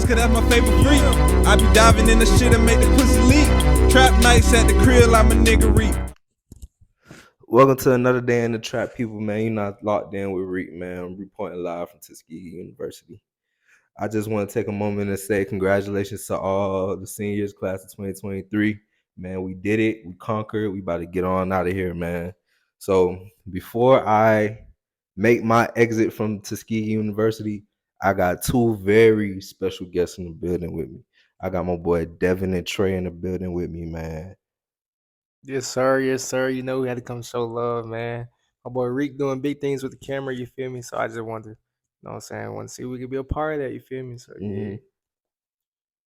cause that's my favorite freak. I be diving in the shit and make the pussy leak. Trap nights at the crib, I'm a nigga reap. Welcome to another day in the trap, people, man. You're not locked in with Reek, man. I'm reporting live from Tuskegee University. I just want to take a moment and say congratulations to all the seniors, class of 2023. Man, we did it. We conquered. We about to get on out of here, man. So before I make my exit from Tuskegee University, I got two very special guests in the building with me. I got my boy Devin and Trey in the building with me, man. Yes, sir. Yes, sir. You know we had to come show love, man. My boy Reek doing big things with the camera, you feel me? So I just wanted, you know what I'm saying, want to see if we could be a part of that, you feel me? So yeah.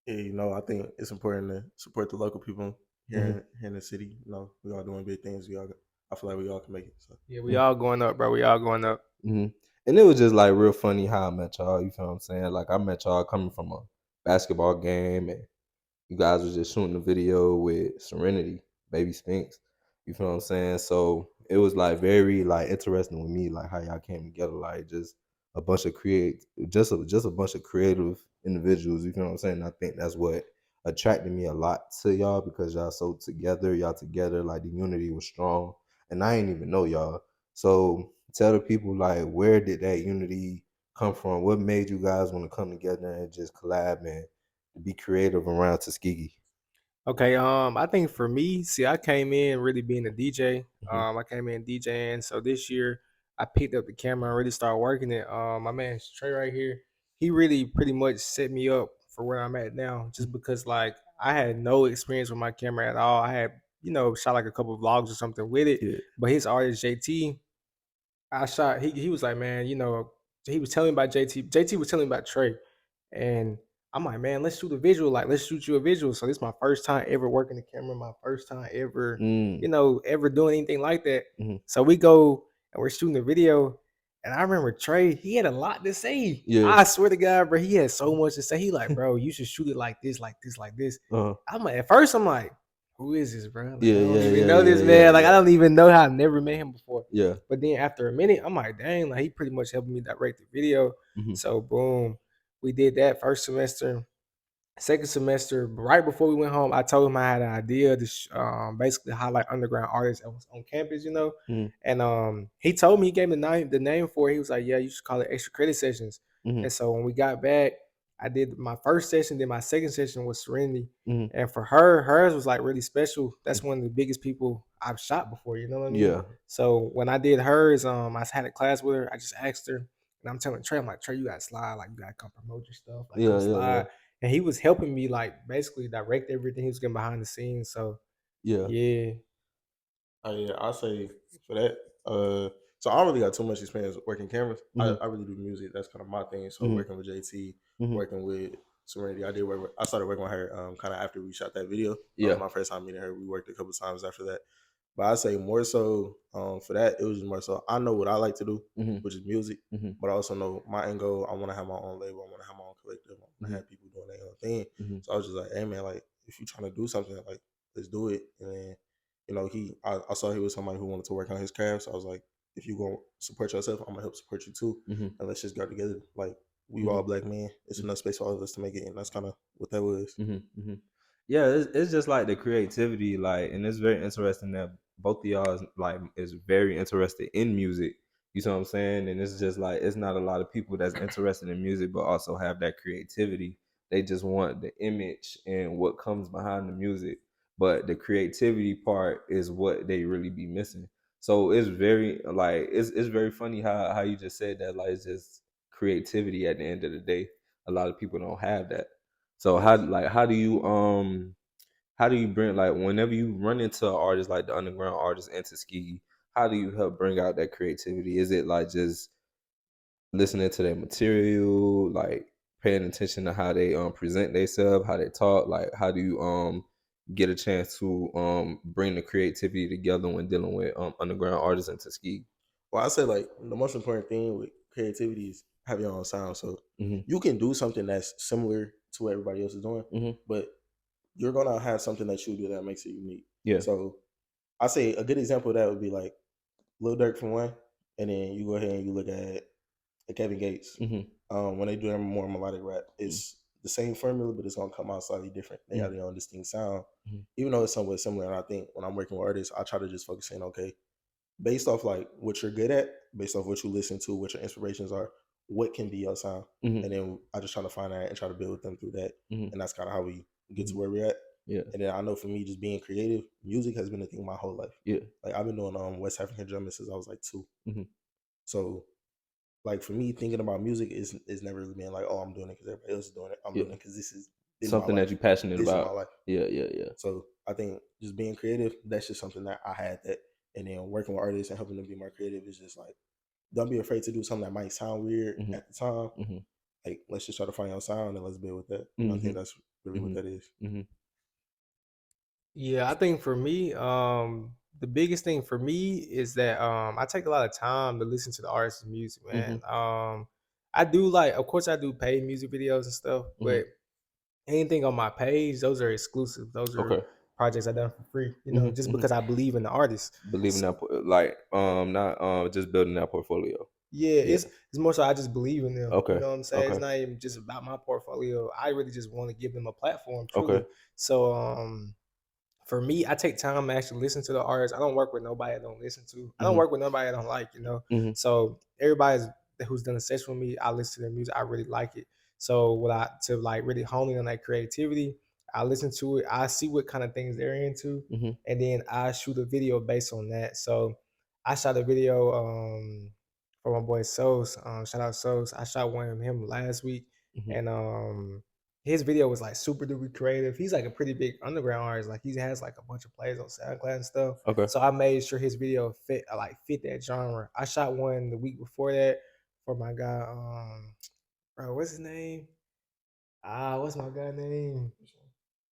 Yeah, you know, I think it's important to support the local people here in the city. You know, we all doing big things. I feel like we all can make it. So Yeah, we all going up, bro. We all going up. And it was just like real funny how I met y'all. You feel what I'm saying? Like I met y'all coming from a basketball game, and you guys was just shooting a video with Serenity, Baby Spinks. You feel what I'm saying? So it was like very like interesting with me, like how y'all came together, like just a bunch of just a bunch of creative individuals. You feel what I'm saying? I think that's what attracted me a lot to y'all because y'all together, like the unity was strong, and I ain't even know y'all. So tell the people like where did that unity come from? What made you guys want to come together and just collab and be creative around Tuskegee? Okay, I think for me, see, I came in really being a DJ. Mhm. I came in DJing. So this year I picked up the camera and really started working it. My man Trey right here, he really pretty much set me up for where I'm at now, just because like I had no experience with my camera at all. I had, shot like a couple of vlogs or something with it, Yeah. but his artist JT, I shot. He was like, man, he was telling me about JT. JT was telling me about Trey, and I'm like, man, let's shoot a visual. Like, let's shoot you a visual. So this is my first time ever working the camera. My first time ever, Mm. ever doing anything like that. Mhm. So we go and we're shooting the video. And I remember Trey, he had a lot to say. Yeah. I swear to God, bro, he had so much to say. He like, bro, you should shoot it like this, like this, like this. Uh-huh. I'm like, at first, I'm like, who is this, bro? Like, Yeah, I don't yeah, even yeah, know this yeah, man. yeah, Like, I yeah. don't even know how. I've never met him before. Yeah. But then after a minute, I'm like, dang, like he pretty much helped me direct the video. Mhm. So boom, we did that first semester. Second semester, right before we went home, I told him I had an idea to basically highlight underground artists that was on campus, Mhm. And he told me, he gave me the name for it. He was like, yeah, you should call it extra credit sessions. Mhm. And so when we got back, I did my first session, then my second session was Serenity. Mhm. And for her, hers was like really special. That's one of the biggest people I've shot before, you know what I mean? Yeah. So when I did hers, I had a class with her. I just asked her, and I'm telling Trey, I'm like, Trey, you gotta slide, like you gotta come promote your stuff, like come Yeah, yeah, yeah. slide. And he was helping me like basically direct everything. He was getting behind the scenes. So Yeah. yeah. yeah, I say for that. So I don't really got too much experience working cameras. Mhm. I really do music. That's kind of my thing. So Mhm. working with JT, Mhm. working with Serenity, I started working with her kind of after we shot that video. That Yeah. was my first time meeting her. We worked a couple times after that. But I say more so for that, it was just more so I know what I like to do, Mhm. which is music. Mhm. But I also know my end goal. I want to have my own label. I want to have my own collective. I want to Mhm. have people doing their own thing. Mhm. So I was just like, hey man, like if you're trying to do something, like let's do it. And then I saw he was somebody who wanted to work on his craft. So I was like, if you gonna support yourself, I'm gonna help support you too. Mhm. And let's just go together. Like we all Mhm. black men. It's enough space for all of us to make it. And that's kind of what that was. Mhm. Mhm. Yeah, it's just like the creativity, like, and it's very interesting that both of y'all is very interested in music. You know what I'm saying? And it's just like it's not a lot of people that's interested in music, but also have that creativity. They just want the image and what comes behind the music, but the creativity part is what they really be missing. So it's very like it's very funny how you just said that, like it's just creativity at the end of the day. A lot of people don't have that. So Yes. how do you bring, like, whenever you run into an artist like the underground artist and Tuskegee, how do you help bring out that creativity? Is it like just listening to their material, like paying attention to how they present themselves, how they talk? Like how do you get a chance to bring the creativity together when dealing with underground artists and Tuskegee? Well, I say like the most important thing with creativity is having your own sound. So Mhm. you can do something that's similar to what everybody else is doing, Mhm. but you're gonna have something that you do that makes it unique. Yeah. So I say a good example of that would be like Lil Durk for one, and then you go ahead and you look at Kevin Gates. Mhm. When they do their more melodic rap, Mhm. it's the same formula, but it's gonna come out slightly different. They have their own distinct sound, Mhm. even though it's somewhat similar. And I think when I'm working with artists, I try to just focus in, okay, based off like what you're good at, based off what you listen to, what your inspirations are, what can be your sound, Mhm. and then I just try to find that and try to build with them through that, Mhm. and that's kind of how we get to Mhm. where we're at. Yeah. And then I know for me, just being creative, music has been a thing my whole life. Yeah. Like I've been doing West African drumming since I was like 2. Mhm. So like for me, thinking about music is never really being like, oh, I'm doing it because everybody else is doing it. I'm Yeah. doing it because this is in my Something that life. you're passionate This is my about. life. Yeah. Yeah. Yeah. So I think just being creative, that's just something that I had that. And then working with artists and helping them be more creative is just like, don't be afraid to do something that might sound weird Mhm. at the time. Mhm. Like, let's just try to find your sound and let's build with that. And I think Mhm. that's really what Mhm. that is. Mhm. Yeah, I think for me, the biggest thing for me is that I take a lot of time to listen to the artist's music, man. Mhm. I do like, of course, I do paid music videos and stuff, Mhm. but anything on my page, those are exclusive. Those are Okay. projects I done for free, Mhm. just Mhm. because I believe in the artist. Believing that, like, not just building that portfolio. Yeah, Yeah. it's more so I just believe in them. You Okay. know what I'm saying? It's Okay. not even just about my portfolio. I really just want to give them a platform, Okay. truly. So for me, I take time to actually listen to the artists. I don't work with nobody I don't listen to. I don't Mhm. work with nobody I don't like. Mhm. So everybody's who's done a session with me, I listen to their music. I really like it. So what I to like really hone in on that creativity, I listen to it. I see what kind of things they're into, Mhm. and then I shoot a video based on that. So I shot a video for my boy Sos. Shout out Sos. I shot one of him last week, Mhm. and his video was like super duper creative. He's like a pretty big underground artist. Like he has like a bunch of plays on SoundCloud and stuff. Okay. So I made sure his video fit that genre. I shot one the week before that for my guy. Bro, what's his name? What's my guy name?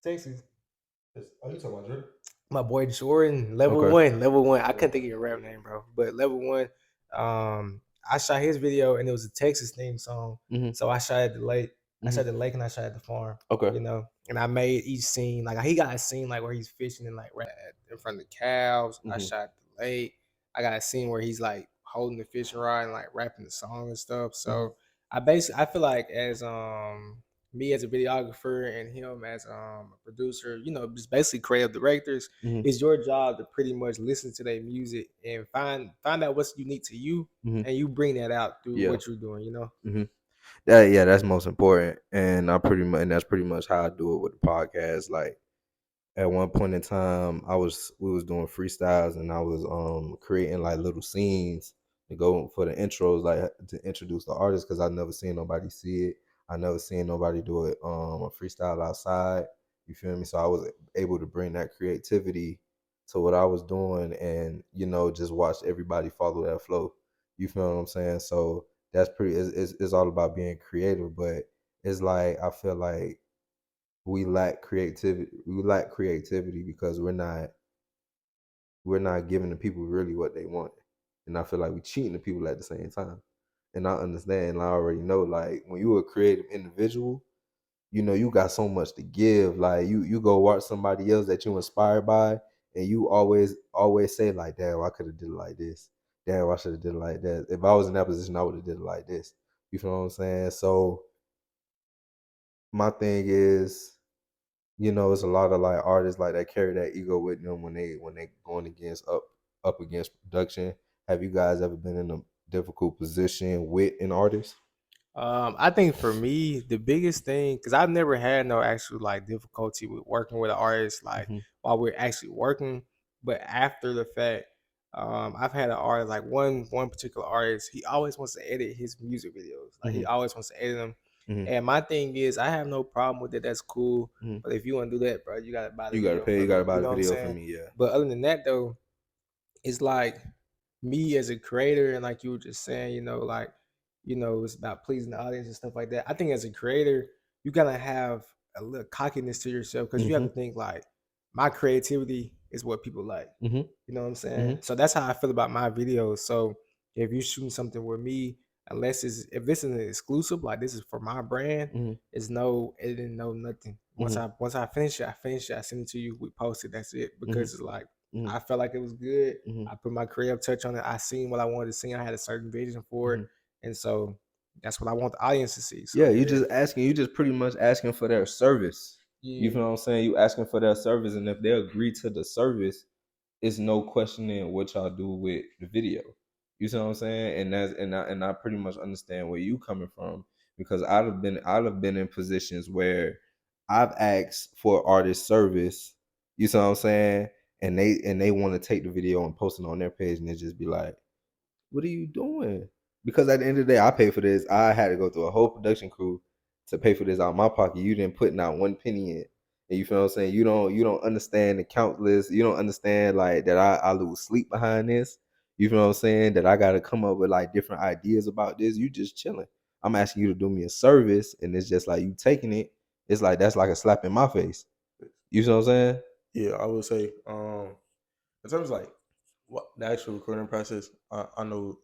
Texas. Oh, you talking about Jordan? My boy Jordan, level Okay. one, level one. I couldn't think of your rap name, bro, but level one. I shot his video and it was a Texas theme song. Mhm. So I shot at the lake. I shot Mhm. at the lake and I shot at the farm. Okay. And I made each scene like he got a scene like where he's fishing and like right in front of the cows. I Mhm. shot the lake. I got a scene where he's like holding the fishing rod and like rapping the song and stuff. Mhm. So I feel like as me as a videographer and him as a producer, just basically creative directors, Mhm. it's your job to pretty much listen to their music and find out what's unique to you, Mhm. and you bring that out through Yeah. what you're doing. Mhm. That's most important, and and that's pretty much how I do it with the podcast. Like, at one point in time, we was doing freestyles, and I was creating like little scenes to go for the intros, like to introduce the artist, because I never seen nobody see it. I never seen nobody do it a freestyle outside. You feel me? So I was able to bring that creativity to what I was doing, and just watch everybody follow that flow. You feel what I'm saying? So that's pretty. It's all about being creative, but it's like I feel like we lack creativity. We lack creativity because we're not giving the people really what they want, and I feel like we cheating the people at the same time. And I understand. And I already know. Like, when you're a creative individual, you got so much to give. Like, you go watch somebody else that you inspired by, and you always say like, "Damn, I could have did it like this. Damn, I should have did it like that. If I was in that position, I would have did it like this." You feel what I'm saying? So my thing is, it's a lot of like artists like that carry that ego with them when they going against up against production. Have you guys ever been in a difficult position with an artist? I think for me, the biggest thing, because I've never had no actual like difficulty with working with an artist, like Hmm. while we're actually working, but after the fact, I've had an artist like one particular artist. He always wants to edit his music videos. Like he Hmm. always wants to edit them. Hmm. And my thing is, I have no problem with it. That's cool. Hmm. But if you want to do that, bro, you gotta buy the You gotta video pay. You from me. gotta buy You the know what I'm video for saying? me. Yeah. But other than that, though, it's like me as a creator, and like you were just saying, like it's about pleasing the audience and stuff like that. I think as a creator, you gotta have a little cockiness to yourself, because you have Hmm. to think like my creativity is what people like. Hmm. You know what I'm Hmm. saying? So that's how I feel about my videos. So if you're shooting something with me, if this is an exclusive, like this is for my brand, Hmm. it's no editing, no nothing. Once Hmm. I finish it, I send it to you, we post it, that's it. Hmm. Because it's like Hmm. I felt like it was good. Hmm. I put my creative touch on it. I seen what I wanted to see. I had a certain vision for it. Hmm. And so that's what I want the audience to see. So Yeah, you just pretty much asking for their service. You yeah, feel what I'm saying? You asking for their service, and if they agree to the service, it's no questioning what y'all do with the video. You see what I'm saying? And I pretty much understand where you coming from, because I've been in positions where I've asked for artist service. You see what I'm saying? And they want to take the video and post it on their page, and it just be like, what are you doing? Because at the end of the day, I pay for this. I had to go through a whole production crew to pay for this out of my pocket. You didn't put not one penny in. And you feel what I'm saying? You don't understand the countless. You don't understand like that I lose sleep behind this. You feel what I'm saying? That I gotta come up with like different ideas about this. You just chilling. I'm asking you to do me a service, and it's just like you taking it. It's like that's like a slap in my face. You see what I'm saying? Yeah, I would say, in terms of like what the actual recording process, I know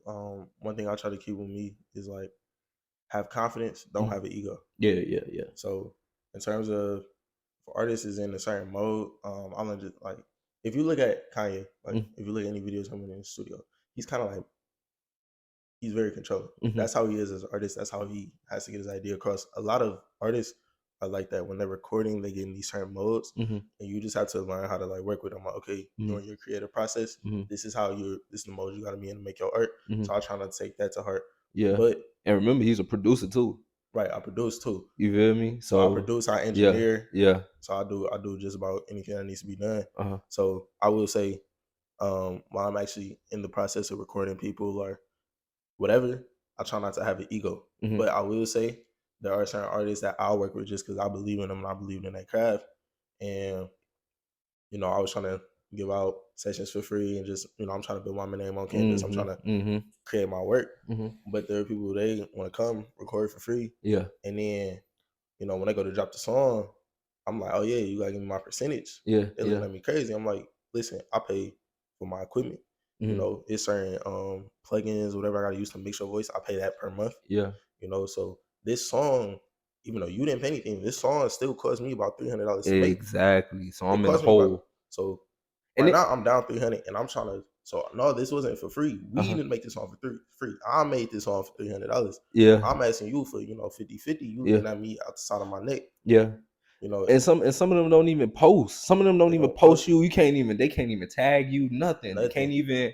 one thing I try to keep with me is like have confidence, don't have an ego. Yeah. So in terms of if artists is in a certain mode, I'm gonna just like if you look at Kanye, like if you look at any videos coming in the studio, he's kind of like he's very controlling. That's how he is as an artist. That's how he has to get his idea across. A lot of artists are like that. When they're recording, they get in these certain modes, and you just have to learn how to like work with them. Like, okay, during your creative process, this is the mode you got to be in to make your art. So I try not to take that to heart. Yeah. But And remember, he's a producer too. right, I produce too. You feel me? So I produce, I engineer. Yeah. So I do just about anything that needs to be done. Uh-huh. So I will say, while I'm actually in the process of recording people or whatever, I try not to have an ego. But I will say there are certain artists that I'll work with just because I believe in them and I believe in that craft. And, I was trying to give out sessions for free and just, I'm trying to build my name on campus. I'm trying to create my work. But there are people, they want to come record for free. Yeah. And then, when they go to drop the song, I'm like, oh yeah, you gotta give me my percentage. Yeah. They looking at me crazy. I'm like, listen, I pay for my equipment. It's certain plugins, whatever I gotta use to mix your voice. I pay that per month. Yeah. So this song, even though you didn't pay anything, this song still cost me about $300 to make. Exactly. So I'm It in the cost me about hole. so And right now I'm down $300, and I'm trying to. So no, this wasn't for free. We didn't make this song for free. I made this song for $300. Yeah. I'm asking you for 50-50. You looking at me out the side of my neck. Yeah. And some of them don't even post. Some of them don't even post you. They can't even tag you, nothing. They can't even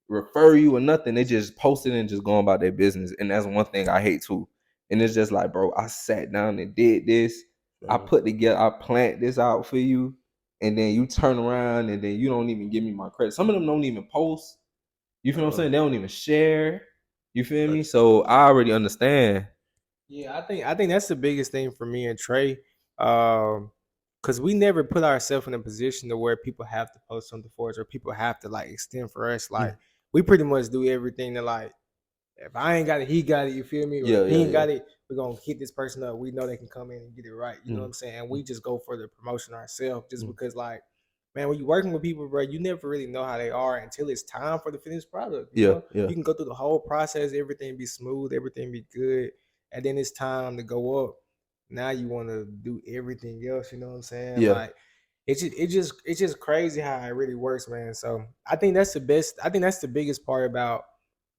refer you or nothing. They just post it and just go about their business. And that's one thing I hate too. And it's just like, bro, I sat down and did this. I planned this out for you. And then you turn around and then you don't even give me my credit. Some of them don't even post. You feel what I'm saying? They don't even share. You feel me? So I already understand. Yeah, I think that's the biggest thing for me and Trey. Because we never put ourselves in a position to where people have to post something for us or people have to like extend for us. Like we pretty much do everything to like, if I ain't got it, he got it. You feel me? Or if he ain't got it, we're gonna hit this person up. We know they can come in and get it right. You know what I'm saying? And we just go for the promotion ourselves, just because like, man, when you're working with people, bro, you never really know how they are until it's time for the finished product. You know? You can go through the whole process, everything be smooth, everything be good, and then it's time to go up. Now you want to do everything else. You know what I'm saying? Like it's just crazy how it really works, man. So I think that's the best. I think that's the biggest part about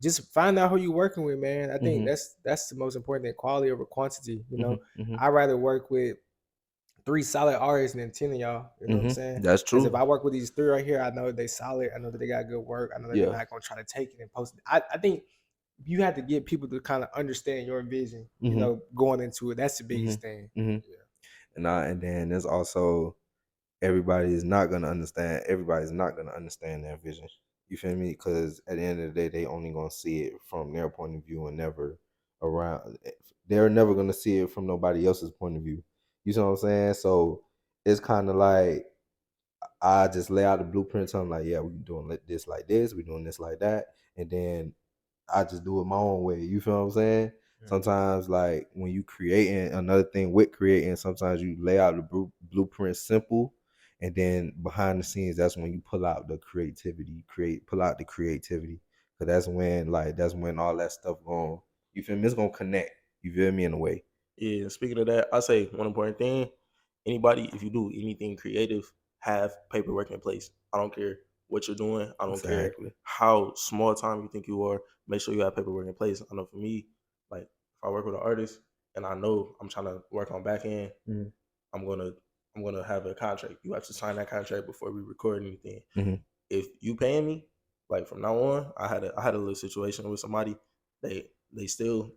just find out who you're working with, man. I think that's the most important thing, quality over quantity. You know, I'd rather work with 3 solid artists than 10 of y'all. You know what I'm saying? That's true. Because if I work with these 3 right here, I know they solid. I know that they got good work. I know that they're not gonna try to take it and post it. I think you have to get people to kind of understand your vision, you know, going into it. That's the biggest thing. Yeah. And then there's also everybody's not gonna understand their vision. You feel me? Because at the end of the day, they only gonna see it from their point of view and never around. They're never gonna see it from nobody else's point of view. You see what I'm saying? So it's kind of like I just lay out the blueprints. I'm like, yeah, we're doing this like this, we're doing this like that, and then I just do it my own way. You feel what I'm saying? Sometimes, like when you creating, another thing with creating, sometimes you lay out the blueprint simple, and then behind the scenes, that's when you pull out the creativity. Because that's when all that stuff going. You feel me? It's gonna connect. You feel me in a way. Yeah. Speaking of that, I say one important thing: anybody, if you do anything creative, have paperwork in place. I don't care what you're doing. I don't care how small time you think you are. Make sure you have paperwork in place. I know for me, like if I work with an artist and I know I'm trying to work on back end, Mhm. I'm gonna have a contract. You have to sign that contract before we record anything. Mhm. If you paying me, like from now on, I had a little situation with somebody. They still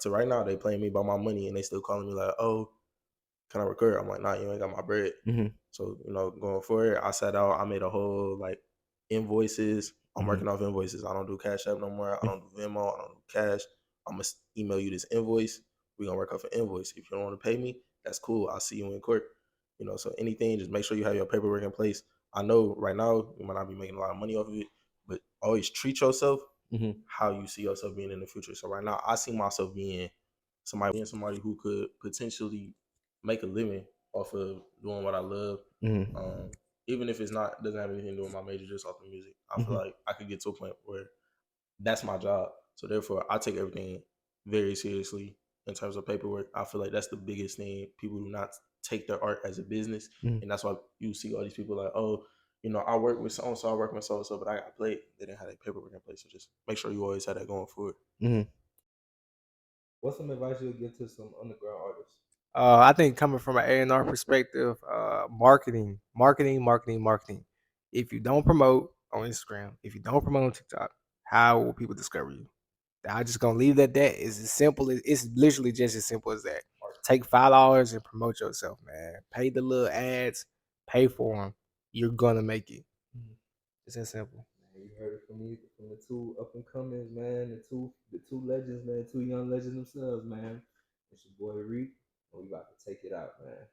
right now they playing me by my money and they still calling me like, oh, can I record? I'm like, nah, you ain't got my bread. Mhm. So, going forward, I sat out, I made a whole like invoices. I'm Mhm. working off invoices. I don't do Cash App no more. I don't do Venmo. I don't do cash. I'm gonna email you this invoice. We're gonna work off an invoice. If you don't want to pay me, that's cool. I'll see you in court. So anything, just make sure you have your paperwork in place. I know right now you might not be making a lot of money off of it, but always treat yourself Mhm. how you see yourself being in the future. So right now, I see myself being somebody who could potentially make a living off of doing what I love. Mhm. Even if doesn't have anything to do with my major, just off the music. I feel Mhm. like I could get to a point where that's my job. So therefore, I take everything very seriously in terms of paperwork. I feel like that's the biggest thing. People do not take their art as a business, Mhm. and that's why you see all these people like, oh, I work with so and so, I work with so and so, but I got played. They didn't have that paperwork in place. So just make sure you always have that going forward. Mhm. What's some advice you would give to some underground artists? I think coming from an A&R perspective, marketing. If you don't promote on Instagram, if you don't promote on TikTok, how will people discover you? I'm just gonna leave it at that. It's as simple as it's literally just as simple as that. Take $5 and promote yourself, man. Pay the little ads, pay for them. You're gonna make it. It's that simple. Man, you heard it from me, from the two up and comings, man. The two legends, man. Two young legends themselves, man. It's your boy Reek, and we about to take it out, man.